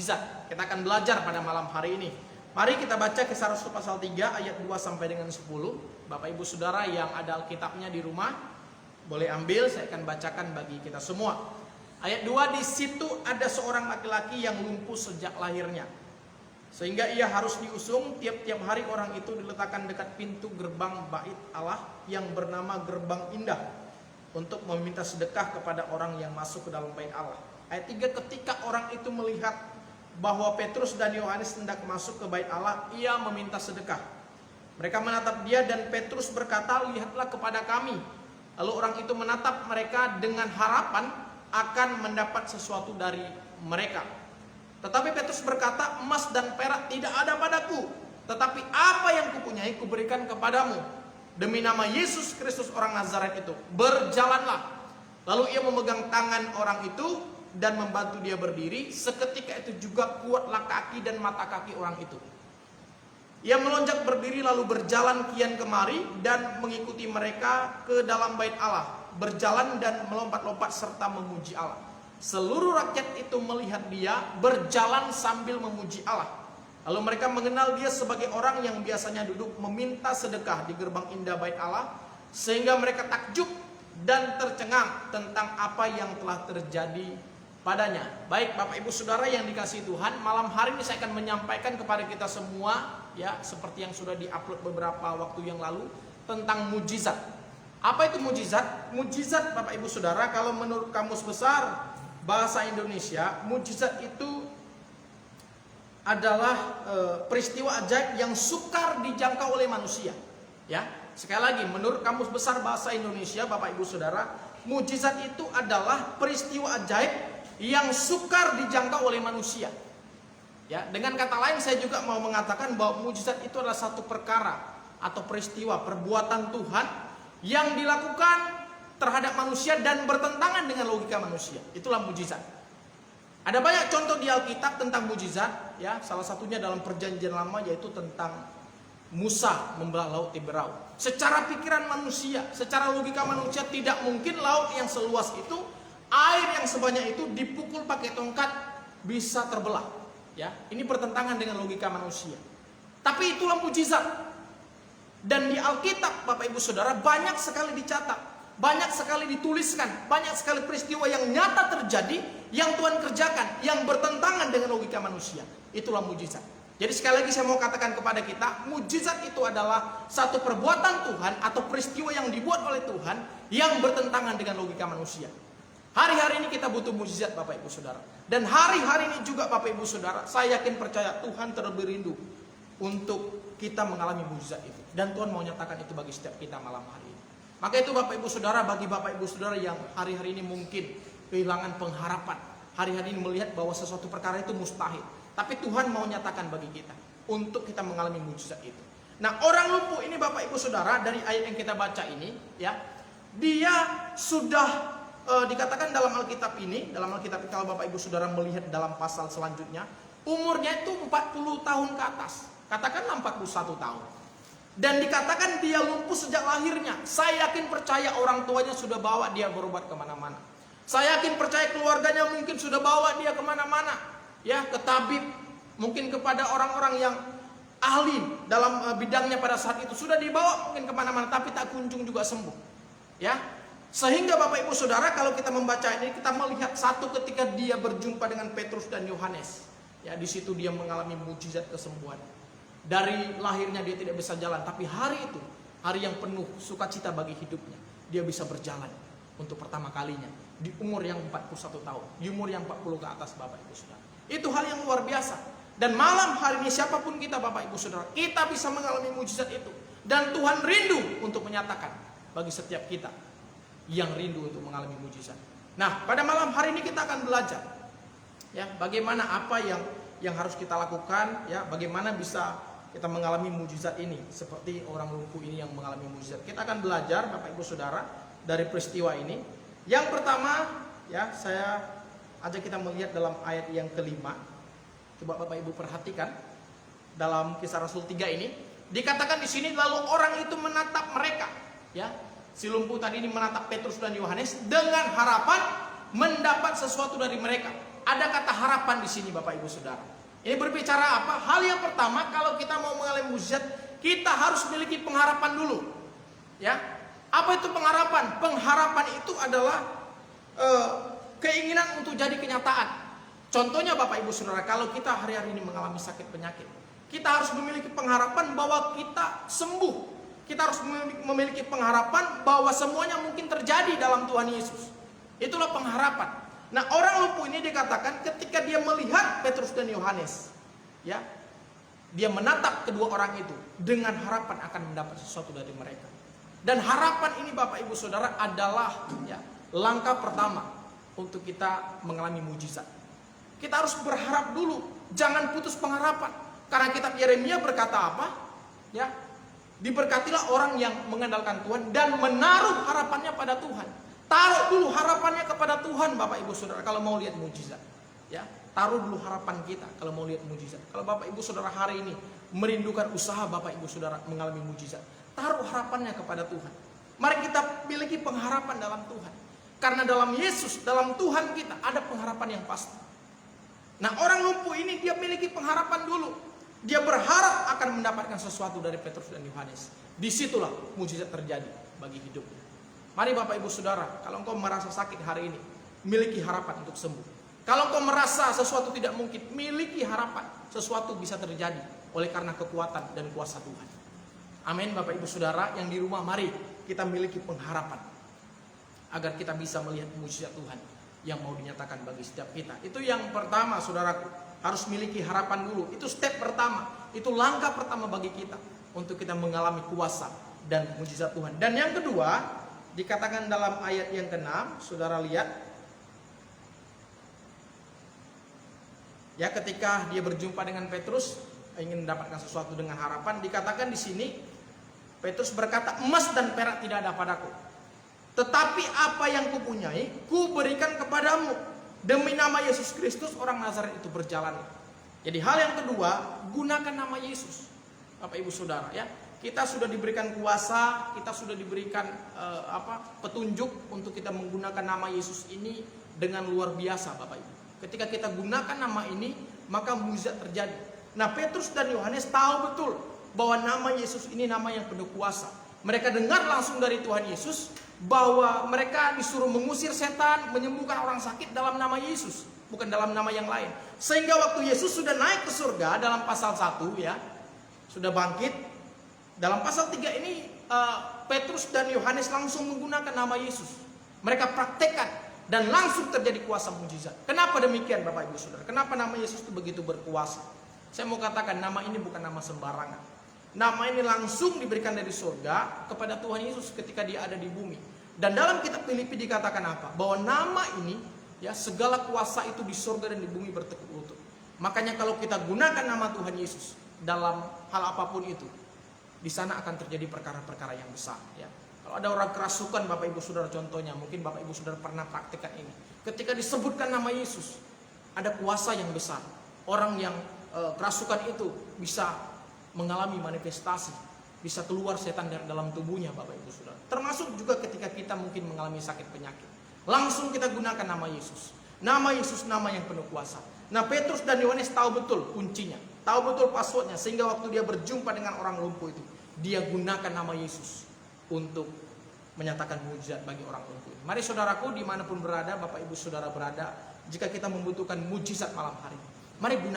mujizat. Kita akan belajar pada malam hari ini. Mari kita baca Kisah Rasul pasal 3 ayat 2 sampai dengan 10. Bapak Ibu Saudara yang ada Alkitabnya di rumah, boleh ambil, saya akan bacakan bagi kita semua. Ayat 2, di situ ada seorang laki-laki yang lumpuh sejak lahirnya, sehingga ia harus diusung. Tiap-tiap hari orang itu diletakkan dekat pintu gerbang bait Allah yang bernama Gerbang Indah, untuk meminta sedekah kepada orang yang masuk ke dalam bait Allah. Ayat 3, ketika orang itu melihat bahwa Petrus dan Yohanes hendak masuk ke bait Allah, ia meminta sedekah. Mereka menatap dia dan Petrus berkata, lihatlah kepada kami. Lalu orang itu menatap mereka dengan harapan akan mendapat sesuatu dari mereka. Tetapi Petrus berkata, emas dan perak tidak ada padaku, tetapi apa yang kupunyai kuberikan kepadamu. Demi nama Yesus Kristus orang Nazaret itu, berjalanlah. Lalu ia memegang tangan orang itu dan membantu dia berdiri. Seketika itu juga kuatlah kaki dan mata kaki orang itu. Ia melonjak berdiri lalu berjalan kian kemari dan mengikuti mereka ke dalam bait Allah, berjalan dan melompat-lompat serta memuji Allah. Seluruh rakyat itu melihat dia berjalan sambil memuji Allah. Lalu mereka mengenal dia sebagai orang yang biasanya duduk meminta sedekah di gerbang indah bait Allah, sehingga mereka takjub dan tercengang tentang apa yang telah terjadi padanya. Baik Bapak Ibu Saudara yang dikasihi Tuhan, malam hari ini saya akan menyampaikan kepada kita semua, ya, seperti yang sudah diupload beberapa waktu yang lalu, tentang mujizat. Apa itu mujizat? Mujizat Bapak Ibu Saudara, kalau menurut Kamus Besar Bahasa Indonesia, mujizat itu adalah peristiwa ajaib yang sukar dijangkau oleh manusia. Ya, sekali lagi, menurut Kamus Besar Bahasa Indonesia, Bapak Ibu Saudara, mujizat itu adalah peristiwa ajaib yang sukar dijangkau oleh manusia. Ya, dengan kata lain saya juga mau mengatakan bahwa mujizat itu adalah satu perkara atau peristiwa perbuatan Tuhan yang dilakukan terhadap manusia dan bertentangan dengan logika manusia. Itulah mujizat. Ada banyak contoh di Alkitab tentang mujizat, ya. Salah satunya dalam Perjanjian Lama, yaitu tentang Musa membelah laut Tiberau. Secara pikiran manusia, secara logika manusia, tidak mungkin laut yang seluas itu, air yang sebanyak itu dipukul pakai tongkat bisa terbelah. Ya, ini bertentangan dengan logika manusia. Tapi itulah mujizat. Dan di Alkitab, Bapak Ibu Saudara, banyak sekali dicatat, banyak sekali dituliskan, banyak sekali peristiwa yang nyata terjadi, yang Tuhan kerjakan, yang bertentangan dengan logika manusia. Itulah mujizat. Jadi sekali lagi saya mau katakan kepada kita, mujizat itu adalah satu perbuatan Tuhan atau peristiwa yang dibuat oleh Tuhan yang bertentangan dengan logika manusia. Hari-hari ini kita butuh mujizat Bapak Ibu Saudara. Dan hari-hari ini juga Bapak Ibu Saudara, saya yakin percaya Tuhan terlebih rindu untuk kita mengalami mujizat itu. Dan Tuhan mau nyatakan itu bagi setiap kita malam hari ini. Maka itu Bapak Ibu Saudara, bagi Bapak Ibu Saudara yang hari-hari ini mungkin kehilangan pengharapan, hari-hari ini melihat bahwa sesuatu perkara itu mustahil, tapi Tuhan mau nyatakan bagi kita untuk kita mengalami mujizat itu. Nah, orang lumpuh ini Bapak Ibu Saudara, dari ayat yang kita baca ini, ya, dia sudah dikatakan dalam Alkitab ini, kalau Bapak Ibu Saudara melihat dalam pasal selanjutnya, umurnya itu 40 tahun ke atas. Katakanlah 41 tahun. Dan dikatakan dia lumpuh sejak lahirnya. Saya yakin percaya orang tuanya sudah bawa dia berobat kemana-mana. Saya yakin percaya keluarganya mungkin sudah bawa dia kemana-mana. Ya, ke tabib, mungkin kepada orang-orang yang ahli dalam bidangnya pada saat itu. Sudah dibawa mungkin kemana-mana, tapi tak kunjung juga sembuh. Ya, sehingga Bapak Ibu Saudara, kalau kita membaca ini, kita melihat satu ketika dia berjumpa dengan Petrus dan Yohanes. Ya, di situ dia mengalami mujizat kesembuhan. Dari lahirnya dia tidak bisa jalan, tapi hari itu, hari yang penuh sukacita bagi hidupnya, dia bisa berjalan untuk pertama kalinya di umur yang 41 tahun, di umur yang 40 ke atas Bapak Ibu Saudara. Itu hal yang luar biasa. Dan malam hari ini siapapun kita Bapak Ibu Saudara, kita bisa mengalami mujizat itu. Dan Tuhan rindu untuk menyatakan bagi setiap kita yang rindu untuk mengalami mujizat. Nah, pada malam hari ini kita akan belajar, ya, bagaimana apa yang harus kita lakukan, ya, bagaimana bisa kita mengalami mujizat ini seperti orang lumpuh ini yang mengalami mujizat. Kita akan belajar Bapak Ibu Saudara dari peristiwa ini. Yang pertama, ya, saya ajak kita melihat dalam ayat yang kelima. Coba Bapak Ibu perhatikan dalam Kisah Rasul 3 ini, dikatakan di sini lalu orang itu menatap mereka, ya. Si lumpuh tadi ini menatap Petrus dan Yohanes dengan harapan mendapat sesuatu dari mereka. Ada kata harapan di sini Bapak Ibu Saudara. Ini berbicara apa? Hal yang pertama, kalau kita mau mengalami mujizat, kita harus memiliki pengharapan dulu. Ya. Apa itu pengharapan? Pengharapan itu adalah keinginan untuk jadi kenyataan. Contohnya Bapak Ibu Saudara, kalau kita hari-hari ini mengalami sakit penyakit, kita harus memiliki pengharapan bahwa kita sembuh. Kita harus memiliki pengharapan bahwa semuanya mungkin terjadi dalam Tuhan Yesus. Itulah pengharapan. Nah, orang lumpuh ini dikatakan ketika dia melihat Petrus dan Yohanes, ya, dia menatap kedua orang itu dengan harapan akan mendapat sesuatu dari mereka. Dan harapan ini Bapak Ibu Saudara adalah ya, langkah pertama untuk kita mengalami mujizat. Kita harus berharap dulu, jangan putus pengharapan. Karena kitab Yeremia berkata apa? Ya, diberkatilah orang yang mengandalkan Tuhan dan menaruh harapannya pada Tuhan. Taruh dulu harapannya kepada Tuhan Bapak Ibu Saudara kalau mau lihat mujizat. Ya, taruh dulu harapan kita kalau mau lihat mujizat. Kalau Bapak Ibu Saudara hari ini merindukan usaha Bapak Ibu Saudara mengalami mujizat, taruh harapannya kepada Tuhan. Mari kita miliki pengharapan dalam Tuhan. Karena dalam Yesus, dalam Tuhan kita ada pengharapan yang pasti. Nah, orang lumpuh ini dia miliki pengharapan dulu. Dia berharap akan mendapatkan sesuatu dari Petrus dan Yohanes. Disitulah mujizat terjadi bagi hidupnya. Mari Bapak Ibu Saudara, kalau engkau merasa sakit hari ini, miliki harapan untuk sembuh. Kalau engkau merasa sesuatu tidak mungkin, miliki harapan sesuatu bisa terjadi oleh karena kekuatan dan kuasa Tuhan. Amin Bapak Ibu Saudara yang di rumah, mari kita miliki pengharapan agar kita bisa melihat mujizat Tuhan yang mau dinyatakan bagi setiap kita. Itu yang pertama saudaraku, harus miliki harapan dulu. Itu step pertama, itu langkah pertama bagi kita untuk kita mengalami kuasa dan mujizat Tuhan. Dan yang kedua, dikatakan dalam ayat yang ke-6, saudara lihat. Ya, ketika dia berjumpa dengan Petrus, ingin mendapatkan sesuatu dengan harapan, dikatakan di sini Petrus berkata, emas dan perak tidak ada padaku, tetapi apa yang kupunyai, ku berikan kepadamu. Demi nama Yesus Kristus orang Nazaret itu berjalan. Jadi hal yang kedua, gunakan nama Yesus. Bapak Ibu Saudara ya, kita sudah diberikan kuasa, kita sudah diberikan petunjuk untuk kita menggunakan nama Yesus ini dengan luar biasa Bapak Ibu. Ketika kita gunakan nama ini, maka mujizat terjadi. Nah, Petrus dan Yohanes tahu betul bahwa nama Yesus ini nama yang penuh kuasa. Mereka dengar langsung dari Tuhan Yesus bahwa mereka disuruh mengusir setan, menyembuhkan orang sakit dalam nama Yesus, bukan dalam nama yang lain. Sehingga waktu Yesus sudah naik ke surga dalam pasal 1 ya, sudah bangkit. Dalam pasal 3 ini Petrus dan Yohanes langsung menggunakan nama Yesus. Mereka praktekkan dan langsung terjadi kuasa mujizat. Kenapa demikian Bapak Ibu Saudara? Kenapa nama Yesus itu begitu berkuasa? Saya mau katakan nama ini bukan nama sembarangan. Nama ini langsung diberikan dari surga kepada Tuhan Yesus ketika dia ada di bumi. Dan dalam kitab Filipi dikatakan apa? Bahwa nama ini ya, segala kuasa itu di surga dan di bumi bertekuk lutut. Makanya kalau kita gunakan nama Tuhan Yesus dalam hal apapun itu, di sana akan terjadi perkara-perkara yang besar ya. Kalau ada orang kerasukan Bapak Ibu Saudara, contohnya mungkin Bapak Ibu Saudara pernah praktikkan ini. Ketika disebutkan nama Yesus, ada kuasa yang besar. Orang yang kerasukan itu bisa mengalami manifestasi, bisa keluar setan dari dalam tubuhnya Bapak Ibu Saudara. Termasuk juga ketika kita mungkin mengalami sakit penyakit, langsung kita gunakan nama Yesus. Nama Yesus nama yang penuh kuasa. Nah, Petrus dan Yohanes tahu betul kuncinya, tahu betul passwordnya, sehingga waktu dia berjumpa dengan orang lumpuh itu, dia gunakan nama Yesus untuk menyatakan mujizat bagi orang lumpuh. Mari saudaraku, dimanapun berada, Bapak Ibu Saudara berada, jika kita membutuhkan mujizat malam hari, mari gunakan